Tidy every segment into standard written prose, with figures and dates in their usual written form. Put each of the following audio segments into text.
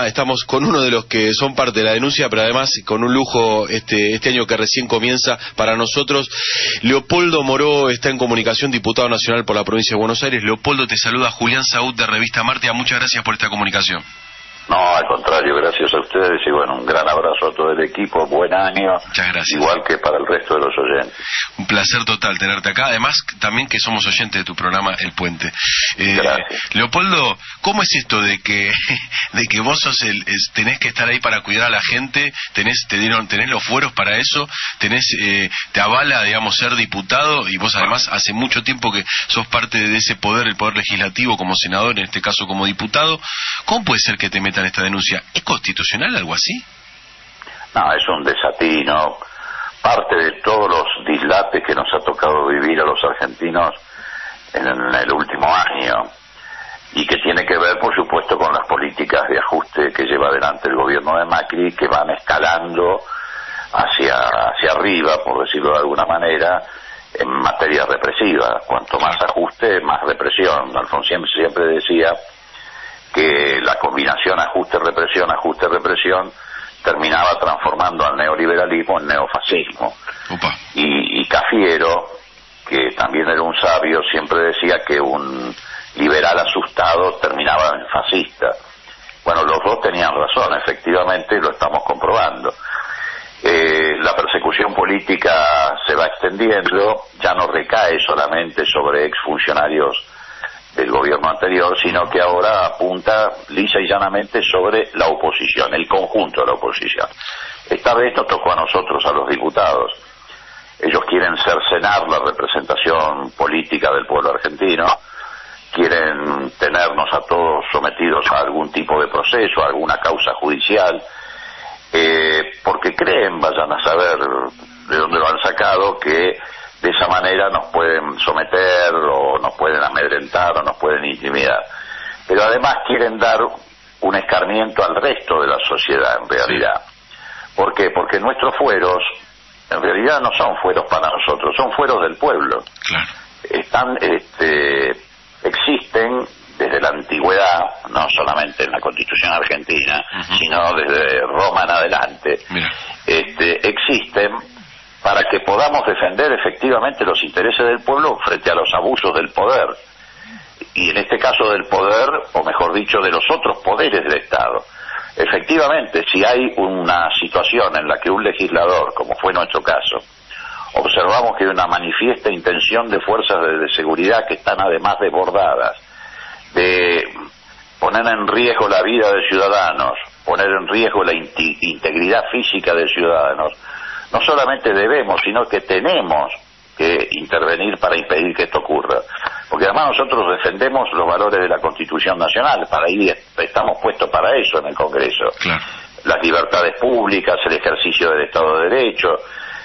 Estamos con uno de los que son parte de la denuncia, pero además con un lujo este año que recién comienza para nosotros. Leopoldo Moró está en comunicación, diputado nacional por la provincia de Buenos Aires. Leopoldo, te saluda Julián Saúd de Revista Martia. Muchas gracias por esta comunicación. No, al contrario, gracias a ustedes y bueno, un gran abrazo a todo el equipo, buen año. Muchas gracias. Igual que para el resto de los oyentes. Un placer total tenerte acá, además también que somos oyentes de tu programa El Puente. Leopoldo, ¿cómo es esto de que vos sos tenés que estar ahí para cuidar a la gente, tenés los fueros para eso, te avala, digamos, ser diputado y vos además hace mucho tiempo que sos parte de ese poder, el poder legislativo como senador, en este caso como diputado? ¿Cómo puede ser que te metan esta denuncia? ¿Es constitucional algo así? No, es un desatino, parte de todos los dislates que nos ha tocado vivir a los argentinos en el último año, y que tiene que ver, por supuesto, con las políticas de ajuste que lleva adelante el gobierno de Macri, que van escalando hacia arriba, por decirlo de alguna manera, en materia represiva. Cuanto más ajuste, más represión. Alfonsín siempre decía que la combinación ajuste-represión terminaba transformando al neoliberalismo en neofascismo. Y Cafiero, que también era un sabio, siempre decía que un liberal asustado terminaba en fascista. Bueno, los dos tenían razón, efectivamente lo estamos comprobando. La persecución política se va extendiendo, ya no recae solamente sobre exfuncionarios del gobierno anterior, sino que ahora apunta lisa y llanamente sobre la oposición, el conjunto de la oposición. Esta vez nos tocó a nosotros, a los diputados. Ellos quieren cercenar la representación política del pueblo argentino, quieren tenernos a todos sometidos a algún tipo de proceso, a alguna causa judicial, porque creen, vayan a saber de dónde lo han sacado, que de esa manera nos pueden someter o nos pueden amedrentar o nos pueden intimidar. Pero además quieren dar un escarmiento al resto de la sociedad, en realidad. ¿Por qué? Porque nuestros fueros en realidad no son fueros para nosotros, son fueros del pueblo. Claro. Existen desde la antigüedad, no solamente en la Constitución argentina, sino desde Roma en adelante. Existen para que podamos defender efectivamente los intereses del pueblo frente a los abusos del poder, y en este caso del poder, o mejor dicho, de los otros poderes del Estado. Efectivamente, si hay una situación en la que un legislador, como fue nuestro caso, observamos que hay una manifiesta intención de fuerzas de seguridad que están además desbordadas, de poner en riesgo la vida de ciudadanos, poner en riesgo la integridad física de ciudadanos, no solamente debemos, sino que tenemos que intervenir para impedir que esto ocurra. Porque además nosotros defendemos los valores de la Constitución Nacional, para ahí estamos puestos para eso en el Congreso. Claro. Las libertades públicas, el ejercicio del Estado de Derecho,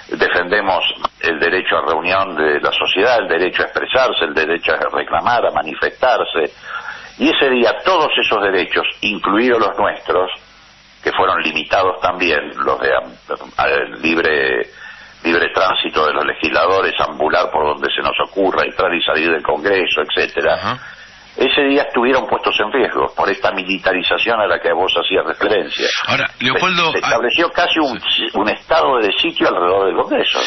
defendemos el derecho a reunión de la sociedad, el derecho a expresarse, el derecho a reclamar, a manifestarse. Y ese día todos esos derechos, incluidos los nuestros, que fueron limitados también, los de libre tránsito de los legisladores, ambular por donde se nos ocurra, entrar y salir del Congreso, etcétera, ese día estuvieron puestos en riesgo por esta militarización a la que vos hacías referencia. Ahora, Leopoldo, se estableció casi un estado de sitio alrededor del Congreso.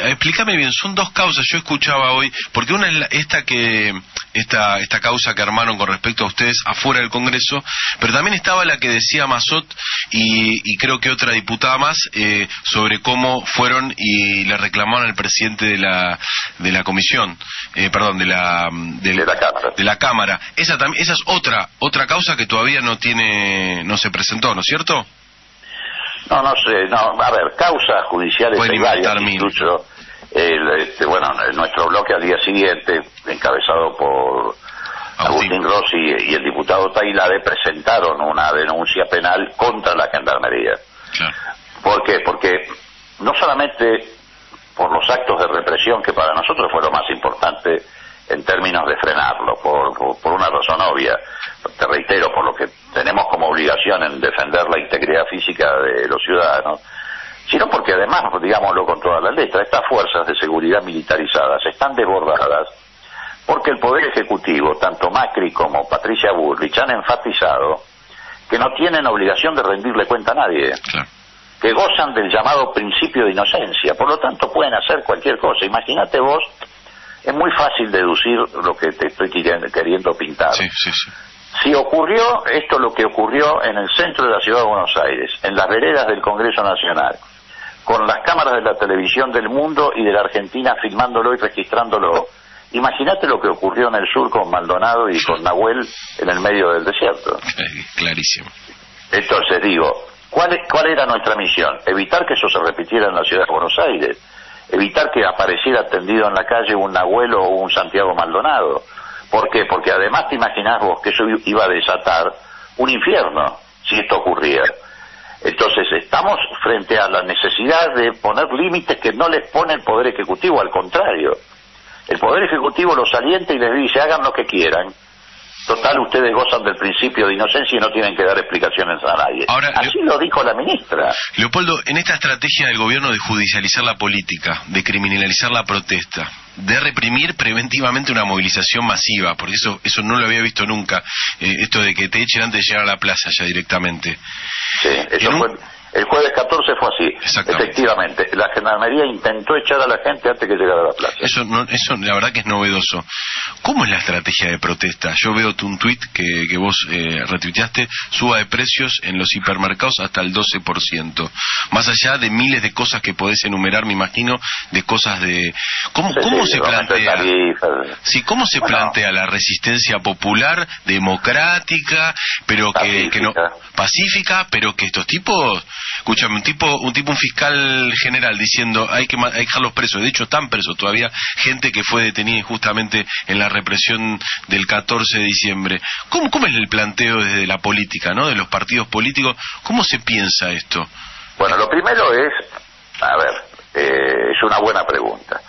Explícame bien, son dos causas, yo escuchaba hoy, porque una es esta causa que armaron con respecto a ustedes afuera del Congreso, pero también estaba la que decía Massot y creo que otra diputada más, sobre cómo fueron y le reclamaron al presidente de la comisión, de la Cámara. Esa es otra causa que todavía no se presentó, ¿no es cierto? No sé, a ver, causas judiciales hay varias, incluso nuestro bloque al día siguiente, encabezado por Agustín Rossi y el diputado Tailade, presentaron una denuncia penal contra la Gendarmería. Claro. ¿Por qué? Porque no solamente por los actos de represión, que para nosotros fue lo más importante en términos de frenarlo, por una razón obvia, te reitero, por lo que tenemos como obligación en defender la integridad física de los ciudadanos, sino porque además, digámoslo con todas las letras, estas fuerzas de seguridad militarizadas están desbordadas porque el Poder Ejecutivo, tanto Macri como Patricia Bullrich, han enfatizado que no tienen obligación de rendirle cuenta a nadie, Claro. que gozan del llamado principio de inocencia, por lo tanto pueden hacer cualquier cosa. Imagínate vos, es muy fácil deducir lo que te estoy queriendo pintar. Sí, sí, sí. Si ocurrió esto, lo que ocurrió en el centro de la ciudad de Buenos Aires, en las veredas del Congreso Nacional, con las cámaras de la televisión del mundo y de la Argentina filmándolo y registrándolo, imagínate lo que ocurrió en el sur con Maldonado y con Nahuel en el medio del desierto. Clarísimo. Entonces digo, ¿cuál era nuestra misión? Evitar que eso se repitiera en la ciudad de Buenos Aires, evitar que apareciera tendido en la calle un Nahuel o un Santiago Maldonado. ¿Por qué? Porque además te imaginás vos que eso iba a desatar un infierno si esto ocurría. Entonces estamos frente a la necesidad de poner límites que no les pone el Poder Ejecutivo, al contrario. El Poder Ejecutivo los alienta y les dice, hagan lo que quieran. Total, ustedes gozan del principio de inocencia y no tienen que dar explicaciones a nadie. Ahora, así lo dijo la ministra. Leopoldo, en esta estrategia del gobierno de judicializar la política, de criminalizar la protesta, de reprimir preventivamente una movilización masiva, porque eso no lo había visto nunca, esto de que te echen antes de llegar a la plaza ya directamente. Sí, eso fue... El jueves 14 fue así, efectivamente. La Gendarmería intentó echar a la gente antes que llegara a la plaza. Eso la verdad que es novedoso. ¿Cómo es la estrategia de protesta? Yo veo un tuit que vos retuiteaste, suba de precios en los hipermercados hasta el 12%. Más allá de miles de cosas que podés enumerar, me imagino, de cosas de... ¿Cómo se plantea? Sí, ¿cómo se plantea la resistencia popular, democrática, pero que no... pacífica, pero que estos tipos... Escúchame, un fiscal general diciendo hay que dejarlos presos, de hecho están presos todavía gente que fue detenida injustamente en la represión del 14 de diciembre. ¿Cómo es el planteo desde la política, ¿no? De los partidos políticos? ¿Cómo se piensa esto? Bueno, lo primero es, es una buena pregunta,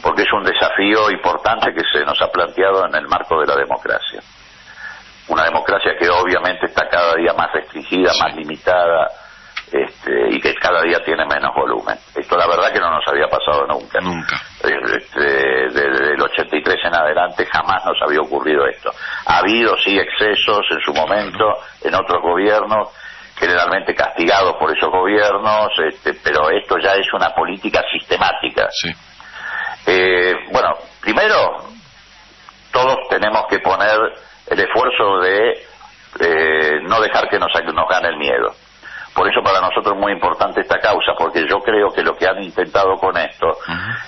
porque es un desafío importante que se nos ha planteado en el marco de la democracia. Una democracia que obviamente está cada día más restringida, más limitada, y que cada día tiene menos volumen. Esto la verdad que no nos había pasado nunca. Desde el 83 en adelante jamás nos había ocurrido esto. Ha habido sí excesos en su momento en otros gobiernos, generalmente castigados por esos gobiernos, pero esto ya es una política sistemática. Sí. Bueno, primero todos tenemos que poner el esfuerzo de no dejar que nos gane el miedo. Por eso para nosotros es muy importante esta causa, porque yo creo que lo que han intentado con esto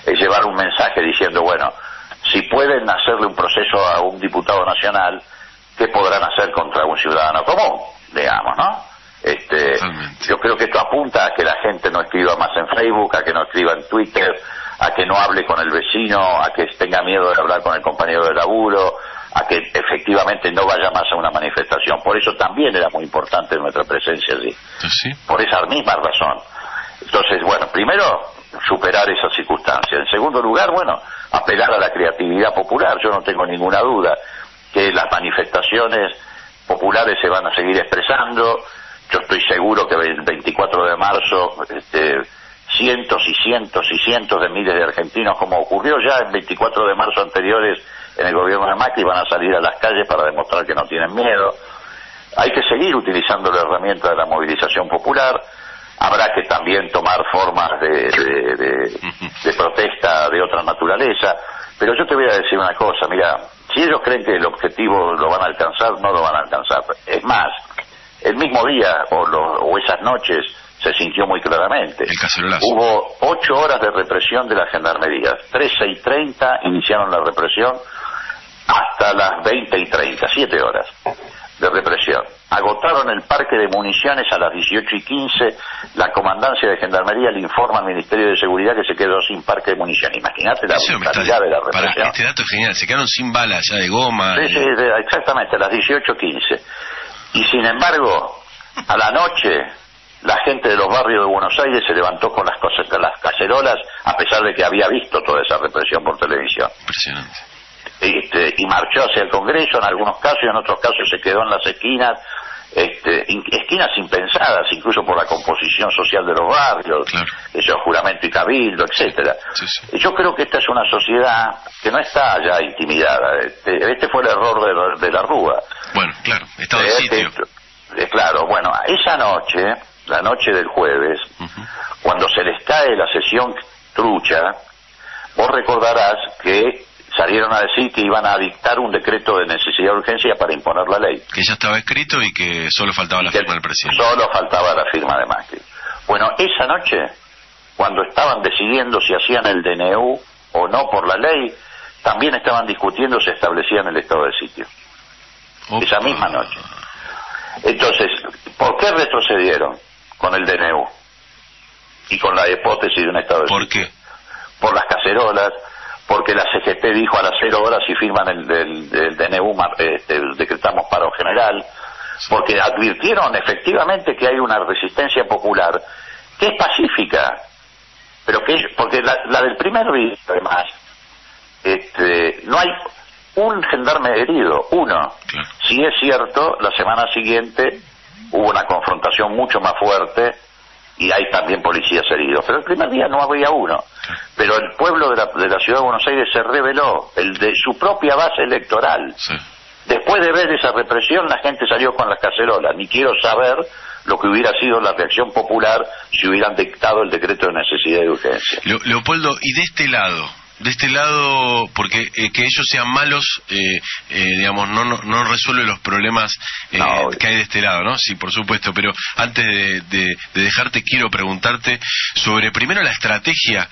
es llevar un mensaje diciendo, bueno, si pueden hacerle un proceso a un diputado nacional, ¿qué podrán hacer contra un ciudadano común? Digamos, ¿no? Yo creo que esto apunta a que la gente no escriba más en Facebook, a que no escriba en Twitter, a que no hable con el vecino, a que tenga miedo de hablar con el compañero de laburo, a que efectivamente no vaya más a una manifestación. Por eso también era muy importante nuestra presencia allí. ¿Sí? Por esa misma razón. Entonces, bueno, primero, superar esa circunstancia. En segundo lugar, bueno, apelar a la creatividad popular. Yo no tengo ninguna duda que las manifestaciones populares se van a seguir expresando. Yo estoy seguro que el 24 de marzo cientos y cientos y cientos de miles de argentinos, como ocurrió ya en 24 de marzo anteriores en el gobierno de Macri, van a salir a las calles para demostrar que no tienen miedo. Hay que seguir utilizando la herramienta de la movilización popular. Habrá que también tomar formas de protesta de otra naturaleza. Pero yo te voy a decir una cosa, mira, si ellos creen que el objetivo lo van a alcanzar, no lo van a alcanzar. Es más, el mismo día o esas noches se sintió muy claramente. El cacerolazo. Hubo 8 horas de represión de la Gendarmería. 13:30 iniciaron la represión hasta las 20:30, 7 horas de represión. Agotaron el parque de municiones a las 18:15. La comandancia de Gendarmería le informa al Ministerio de Seguridad que se quedó sin parque de munición. Imagínate la brutalidad de la represión. Este dato es genial, se quedaron sin balas ya de goma. Sí, exactamente, a las 18:15. Y sin embargo, a la noche, la gente de los barrios de Buenos Aires se levantó con las cacerolas, a pesar de que había visto toda esa represión por televisión. Impresionante. Y marchó hacia el Congreso en algunos casos, y en otros casos se quedó en las esquinas, esquinas impensadas, incluso por la composición social de los barrios, claro. Eso, juramento y cabildo, etcétera. Sí. Y yo creo que esta es una sociedad que no está ya intimidada. Este fue el error de la Rúa. Bueno, claro, estado de sitio. Claro, bueno, esa noche, la noche del jueves, cuando se les cae la sesión trucha, vos recordarás que salieron a decir que iban a dictar un decreto de necesidad de urgencia para imponer la ley. Que ya estaba escrito y que solo faltaba la firma del presidente. Solo faltaba la firma de Macri. Bueno, esa noche, cuando estaban decidiendo si hacían el DNU o no por la ley, también estaban discutiendo si establecían el estado de sitio. Opa. Esa misma noche. Entonces, ¿por qué retrocedieron con el DNU? Y con la hipótesis de un estado de sitio. ¿Por qué? Por las cacerolas, porque la CGT dijo a las 0 horas si firman el DNU, decretamos paro general, porque advirtieron efectivamente que hay una resistencia popular que es pacífica, pero porque la del primer día, además, no hay un gendarme herido, uno. Claro. Si es cierto, la semana siguiente hubo una confrontación mucho más fuerte y hay también policías heridos, pero el primer día no había uno. Pero el pueblo de la ciudad de Buenos Aires se rebeló, el de su propia base electoral. Sí. Después de ver esa represión, la gente salió con las cacerolas. Ni quiero saber lo que hubiera sido la reacción popular si hubieran dictado el decreto de necesidad y urgencia. Leopoldo, y de este lado, porque que ellos sean malos, digamos, no resuelve los problemas que hay de este lado, ¿no? Sí, por supuesto, pero antes de dejarte, quiero preguntarte sobre, primero, la estrategia.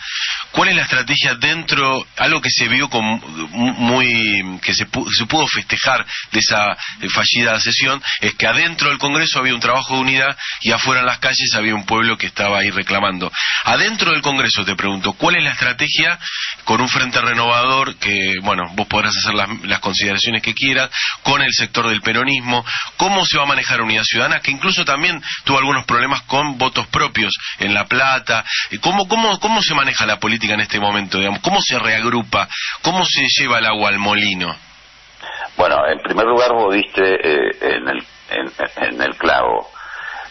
¿Cuál es la estrategia dentro, algo que se vio que se pudo festejar de esa fallida sesión, es que adentro del Congreso había un trabajo de unidad y afuera en las calles había un pueblo que estaba ahí reclamando. Adentro del Congreso, te pregunto, ¿cuál es la estrategia con un frente renovador que, bueno, vos podrás hacer las consideraciones que quieras, con el sector del peronismo? ¿Cómo se va a manejar Unidad Ciudadana, que incluso también tuvo algunos problemas con votos propios en La Plata? ¿Cómo se maneja la política en este momento, digamos? ¿Cómo se reagrupa? ¿Cómo se lleva el agua al molino? Bueno, en primer lugar vos diste en el clavo.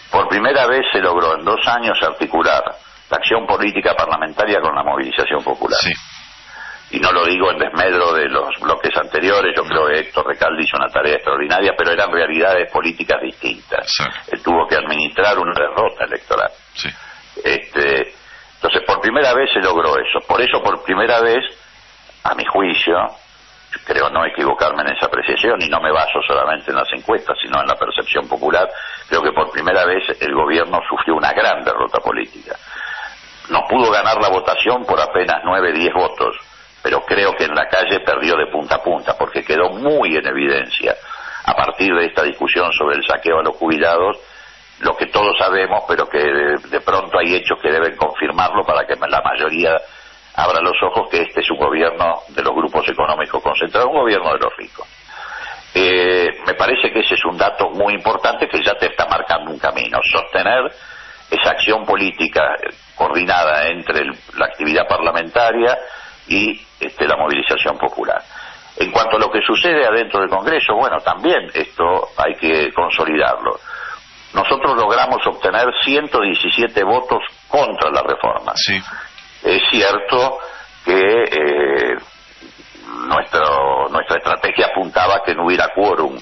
Por primera vez se logró en 2 años articular la acción política parlamentaria con la movilización popular. Sí. Y no lo digo en desmedro de los bloques anteriores, yo creo que Héctor Recalde hizo una tarea extraordinaria, pero eran realidades políticas distintas. Sí. Él tuvo que administrar una derrota electoral. Sí. Entonces, por primera vez se logró eso. Por eso, por primera vez, a mi juicio, creo no equivocarme en esa apreciación, y no me baso solamente en las encuestas, sino en la percepción popular, creo que por primera vez el gobierno sufrió una gran derrota política. No pudo ganar la votación por apenas 9-10 votos, pero creo que en la calle perdió de punta a punta, porque quedó muy en evidencia, a partir de esta discusión sobre el saqueo a los jubilados, lo que todos sabemos, pero que de pronto hay hechos que deben confirmarlo para que la mayoría abra los ojos, que este es un gobierno de los grupos económicos concentrados, un gobierno de los ricos. Me parece que ese es un dato muy importante que ya te está marcando un camino. Sostener esa acción política coordinada entre la actividad parlamentaria y la movilización popular. En cuanto a lo que sucede adentro del Congreso, bueno, también esto hay que consolidarlo. Nosotros logramos obtener 117 votos contra la reforma. Sí. Es cierto que nuestra estrategia apuntaba a que no hubiera quórum,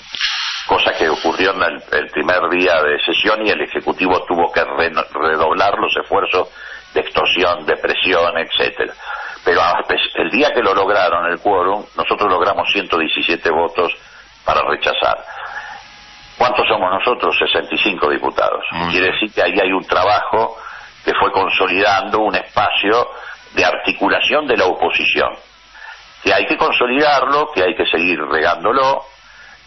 cosa que ocurrió en el primer día de sesión, y el Ejecutivo tuvo que redoblar los esfuerzos de extorsión, de presión, etcétera. Pero el día que lo lograron, el quórum, nosotros logramos 117 votos para rechazar. ¿Cuántos somos nosotros? 65 diputados. Quiere decir que ahí hay un trabajo que fue consolidando un espacio de articulación de la oposición, que hay que consolidarlo, que hay que seguir regándolo,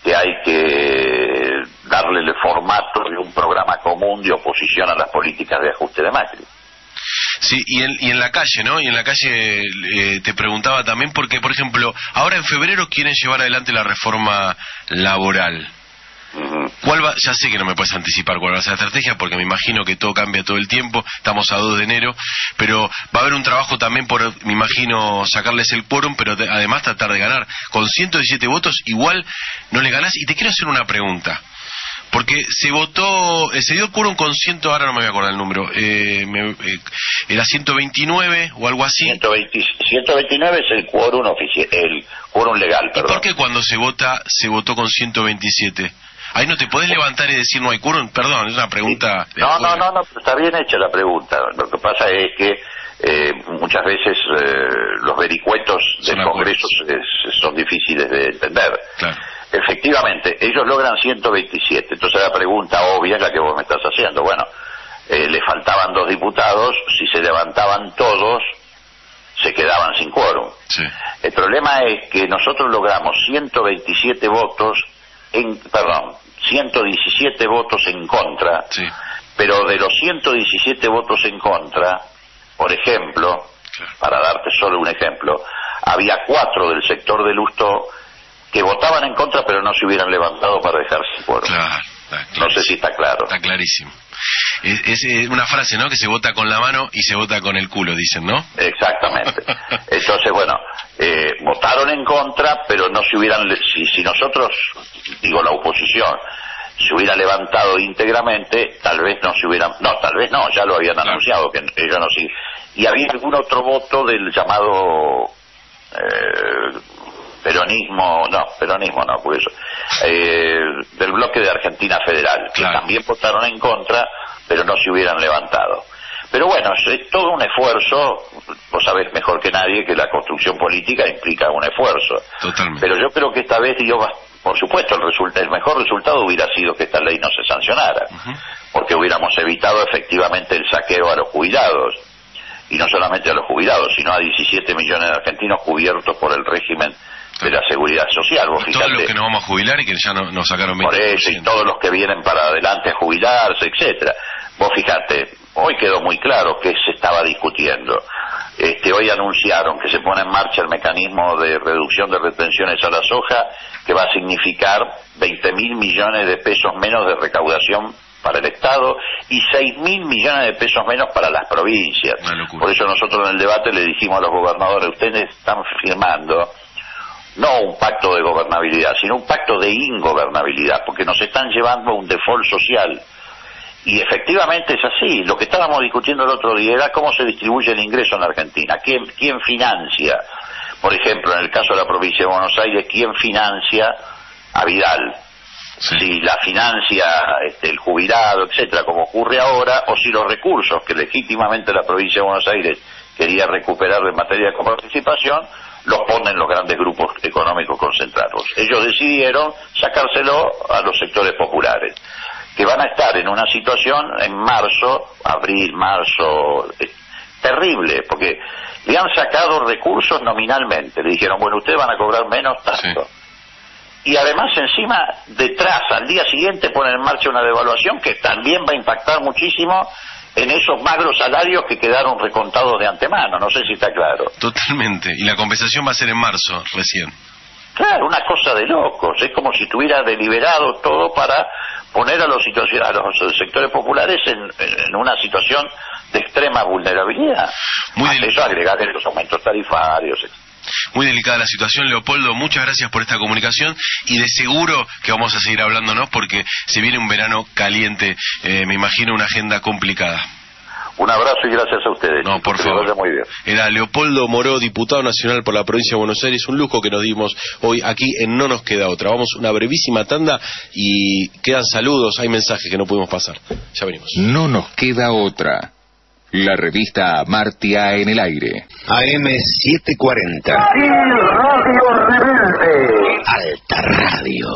que hay que darle el formato de un programa común de oposición a las políticas de ajuste de Macri. Sí, y en la calle, ¿no? Y en la calle te preguntaba también porque, por ejemplo, ahora en febrero quieren llevar adelante la reforma laboral. Ya sé que no me puedes anticipar cuál va a ser la estrategia, porque me imagino que todo cambia todo el tiempo, estamos a 2 de enero, pero va a haber un trabajo también por, me imagino, sacarles el quórum, pero además tratar de ganar. Con 117 votos igual no le ganás, y te quiero hacer una pregunta. Porque se dio el quórum con ahora no me voy a acordar el número, era 129 o algo así. 129 es el quórum oficial, el quórum legal, perdón. ¿Y por qué cuando se votó con 127? Ahí no te podés levantar y decir no hay quórum. Perdón, es una pregunta. No, está bien hecha la pregunta. Lo que pasa es que muchas veces los vericuetos del Congreso son difíciles de entender. Claro. Efectivamente, ellos logran 127. Entonces la pregunta obvia es la que vos me estás haciendo. Bueno, le faltaban 2 diputados. Si se levantaban todos, se quedaban sin quórum. Sí. El problema es que nosotros logramos 117 votos 117 votos en contra, sí. Pero de los 117 votos en contra, por ejemplo, claro, para darte solo un ejemplo, había 4 del sector de Lustó que votaban en contra pero no se hubieran levantado para dejar sin quórum. Claro, no sé si está claro. Está clarísimo. Es una frase, ¿no? Que se vota con la mano y se vota con el culo, dicen, ¿no? Exactamente. Entonces, bueno, votaron en contra, pero no se hubieran... Si nosotros, digo, la oposición, se hubiera levantado íntegramente, tal vez no se hubieran... No, tal vez no, ya lo habían anunciado, que ellos no siguen. Y había algún otro voto del llamado... peronismo no, por eso, del bloque de Argentina Federal, que también votaron en contra, pero no se hubieran levantado. Pero bueno, es todo un esfuerzo. Vos sabés mejor que nadie que la construcción política implica un esfuerzo. Totalmente. Pero yo creo que esta vez por supuesto, el mejor resultado hubiera sido que esta ley no se sancionara, porque hubiéramos evitado efectivamente el saqueo a los jubilados, y no solamente a los jubilados, sino a 17 millones de argentinos cubiertos por el régimen de la seguridad social. Vos fijate, todos los que nos vamos a jubilar y que ya nos sacaron 20%. Por eso, y todos los que vienen para adelante a jubilarse, etcétera. Vos fijate, hoy quedó muy claro que se estaba discutiendo. Hoy anunciaron que se pone en marcha el mecanismo de reducción de retenciones a la soja, que va a significar 20.000 millones de pesos menos de recaudación para el Estado y 6.000 millones de pesos menos para las provincias. Por eso nosotros en el debate le dijimos a los gobernadores, ustedes están firmando no un pacto de gobernabilidad, sino un pacto de ingobernabilidad, porque nos están llevando a un default social. Y efectivamente es así. Lo que estábamos discutiendo el otro día era cómo se distribuye el ingreso en la Argentina, quién financia. Por ejemplo, en el caso de la provincia de Buenos Aires, ¿quién financia a Vidal? Sí. Si la financia el jubilado, etcétera, como ocurre ahora, o si los recursos que legítimamente la provincia de Buenos Aires quería recuperar en materia de coparticipación los ponen los grandes grupos económicos concentrados. Ellos decidieron sacárselo a los sectores populares, que van a estar en una situación en abril, marzo, terrible, porque le han sacado recursos nominalmente. Le dijeron, bueno, ustedes van a cobrar menos tanto. Sí. Y además encima, detrás, al día siguiente ponen en marcha una devaluación que también va a impactar muchísimo en esos magros salarios que quedaron recontados de antemano. No sé si está claro. Totalmente. Y la compensación va a ser en marzo, recién. Claro, una cosa de locos. Es como si tuviera deliberado todo para poner a los sectores populares en una situación de extrema vulnerabilidad. Eso agregar los aumentos tarifarios, etc. Muy delicada la situación, Leopoldo. Muchas gracias por esta comunicación y de seguro que vamos a seguir hablándonos porque se viene un verano caliente, me imagino una agenda complicada. Un abrazo y gracias a ustedes. No, por favor. Que vaya muy bien. Era Leopoldo Moró, diputado nacional por la provincia de Buenos Aires. Un lujo que nos dimos hoy aquí en No Nos Queda Otra. Vamos una brevísima tanda y quedan saludos, hay mensajes que no pudimos pasar. Ya venimos. No Nos Queda Otra. La revista Amartya en el aire. AM 740. Radio Rebelde. Alta Radio.